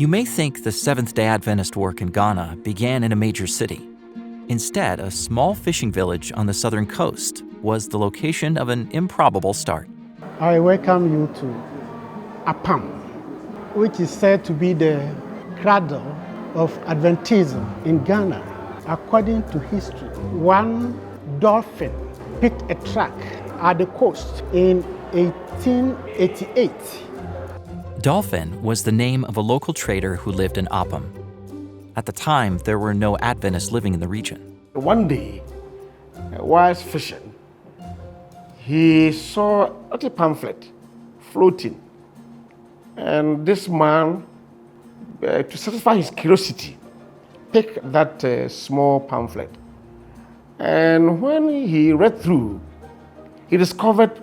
You may think the Seventh-day Adventist work in Ghana began in a major city. Instead, a small fishing village on the southern coast was the location of an improbable start. I welcome you to Apam, which is said to be the cradle of Adventism in Ghana. According to history, one dolphin picked a track at the coast in 1888. Dolphin was the name of a local trader who lived in Apam. At the time, there were no Adventists living in the region. One day, whilst fishing, he saw a pamphlet floating. And this man, to satisfy his curiosity, picked that small pamphlet. And when he read through, he discovered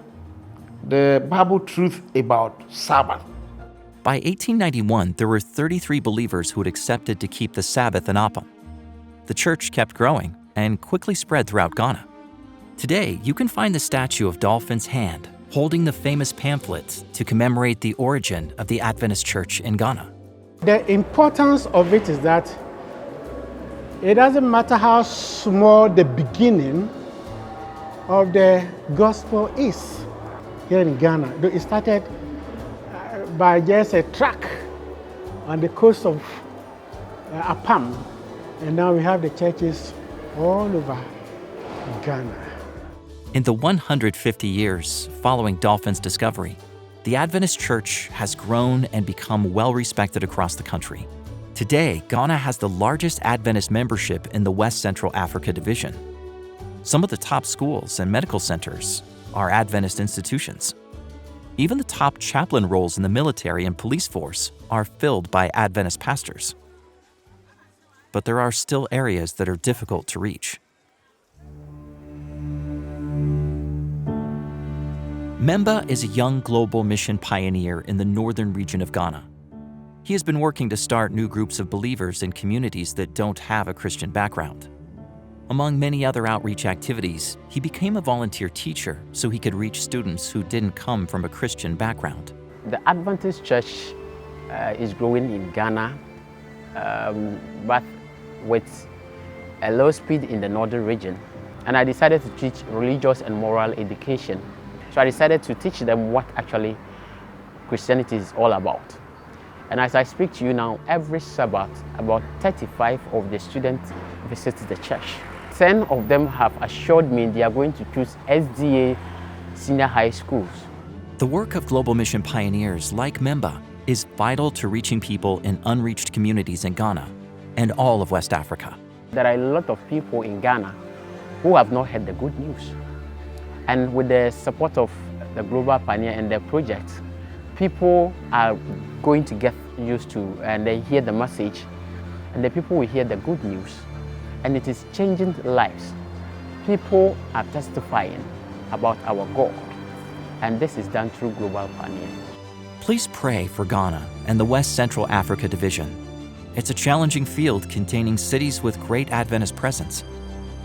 the Bible truth about Sabbath. By 1891, there were 33 believers who had accepted to keep the Sabbath in Apam. The church kept growing and quickly spread throughout Ghana. Today, you can find the statue of Dolphin's hand holding the famous pamphlet to commemorate the origin of the Adventist church in Ghana. The importance of it is that it doesn't matter how small the beginning of the gospel is here in Ghana. It started by just a track on the coast of Apam, and now we have the churches all over Ghana. In the 150 years following Dolphin's discovery, the Adventist church has grown and become well-respected across the country. Today, Ghana has the largest Adventist membership in the West Central Africa Division. Some of the top schools and medical centers are Adventist institutions. Even the top chaplain roles in the military and police force are filled by Adventist pastors. But there are still areas that are difficult to reach. Memba is a young global mission pioneer in the northern region of Ghana. He has been working to start new groups of believers in communities that don't have a Christian background. Among many other outreach activities, he became a volunteer teacher so he could reach students who didn't come from a Christian background. The Adventist church is growing in Ghana, but with a low speed in the northern region. And I decided to teach religious and moral education. So I decided to teach them what actually Christianity is all about. And as I speak to you now, every Sabbath, about 35 of the students visit the church. 10 of them have assured me they are going to choose SDA senior high schools. The work of global mission pioneers like Memba is vital to reaching people in unreached communities in Ghana and all of West Africa. There are a lot of people in Ghana who have not heard the good news. And with the support of the Global Pioneer and their project, people are going to get used to and they hear the message, and the people will hear the good news. And it is changing lives. People are testifying about our God, and this is done through Global Pioneer. Please pray for Ghana and the West Central Africa Division. It's a challenging field containing cities with great Adventist presence,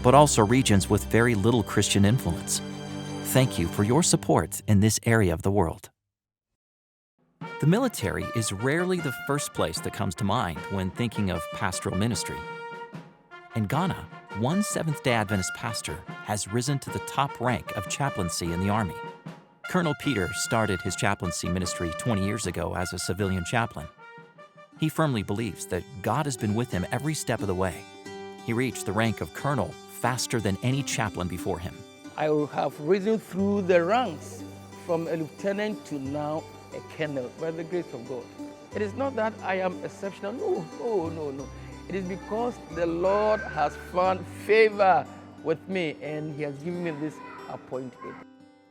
but also regions with very little Christian influence. Thank you for your support in this area of the world. The military is rarely the first place that comes to mind when thinking of pastoral ministry. In Ghana, one Seventh-day Adventist pastor has risen to the top rank of chaplaincy in the Army. Colonel Peter started his chaplaincy ministry 20 years ago as a civilian chaplain. He firmly believes that God has been with him every step of the way. He reached the rank of colonel faster than any chaplain before him. I have risen through the ranks from a lieutenant to now a colonel by the grace of God. It is not that I am exceptional. No. It is because the Lord has found favor with me and He has given me this appointment.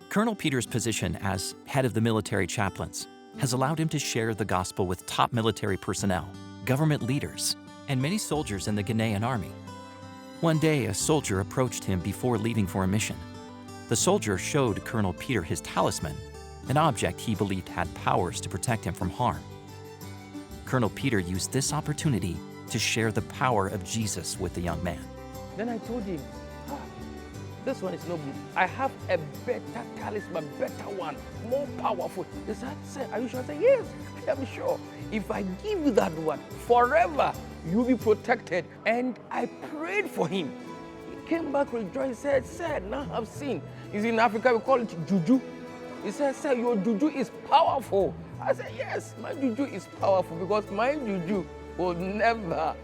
Colonel Peter's position as head of the military chaplains has allowed him to share the gospel with top military personnel, government leaders, and many soldiers in the Ghanaian army. One day, a soldier approached him before leaving for a mission. The soldier showed Colonel Peter his talisman, an object he believed had powers to protect him from harm. Colonel Peter used this opportunity to share the power of Jesus with the young man. Then I told him, This one is no good. I have a better talisman, better one, more powerful. They said, sir, are you sure? I said, yes, I am sure. If I give you that one, forever, you'll be protected. And I prayed for him. He came back rejoiced, said, sir, now I've seen. You see, in Africa, we call it juju. He said, sir, your juju is powerful. I said, yes, my juju is powerful because my juju will never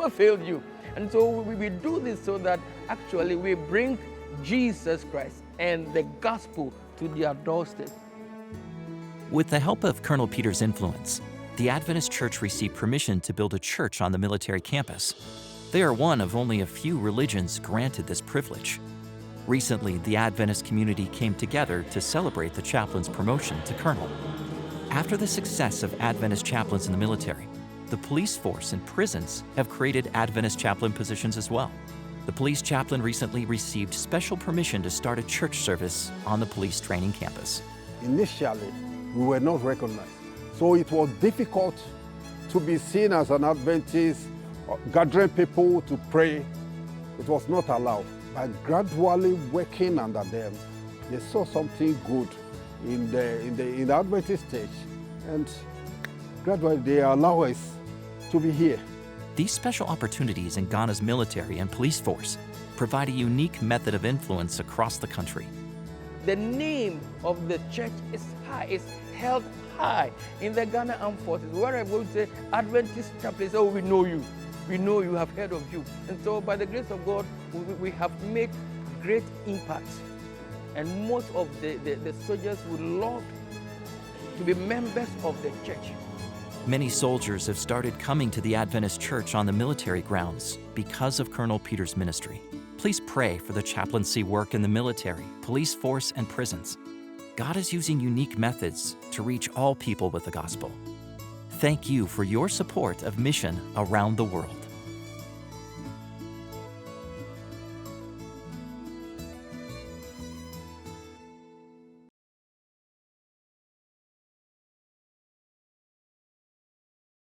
fail you. And so we do this so that actually we bring Jesus Christ and the gospel to their doorstep. With the help of Colonel Peter's influence, the Adventist Church received permission to build a church on the military campus. They are one of only a few religions granted this privilege. Recently, the Adventist community came together to celebrate the chaplain's promotion to colonel. After the success of Adventist chaplains in the military, the police force and prisons have created Adventist chaplain positions as well. The police chaplain recently received special permission to start a church service on the police training campus. Initially, we were not recognized, so it was difficult to be seen as an Adventist, gathering people to pray. It was not allowed. By gradually working under them, they saw something good in the Adventist church, and gradually they allow us to be here. These special opportunities in Ghana's military and police force provide a unique method of influence across the country. The name of the church is high, is held high in the Ghana Armed Forces. Where I go to say Adventist chaplain, oh, we know you, have heard of you. And so by the grace of God, we have made great impact. And most of the soldiers would love to be members of the church. Many soldiers have started coming to the Adventist Church on the military grounds because of Colonel Peter's ministry. Please pray for the chaplaincy work in the military, police force, and prisons. God is using unique methods to reach all people with the gospel. Thank you for your support of mission around the world.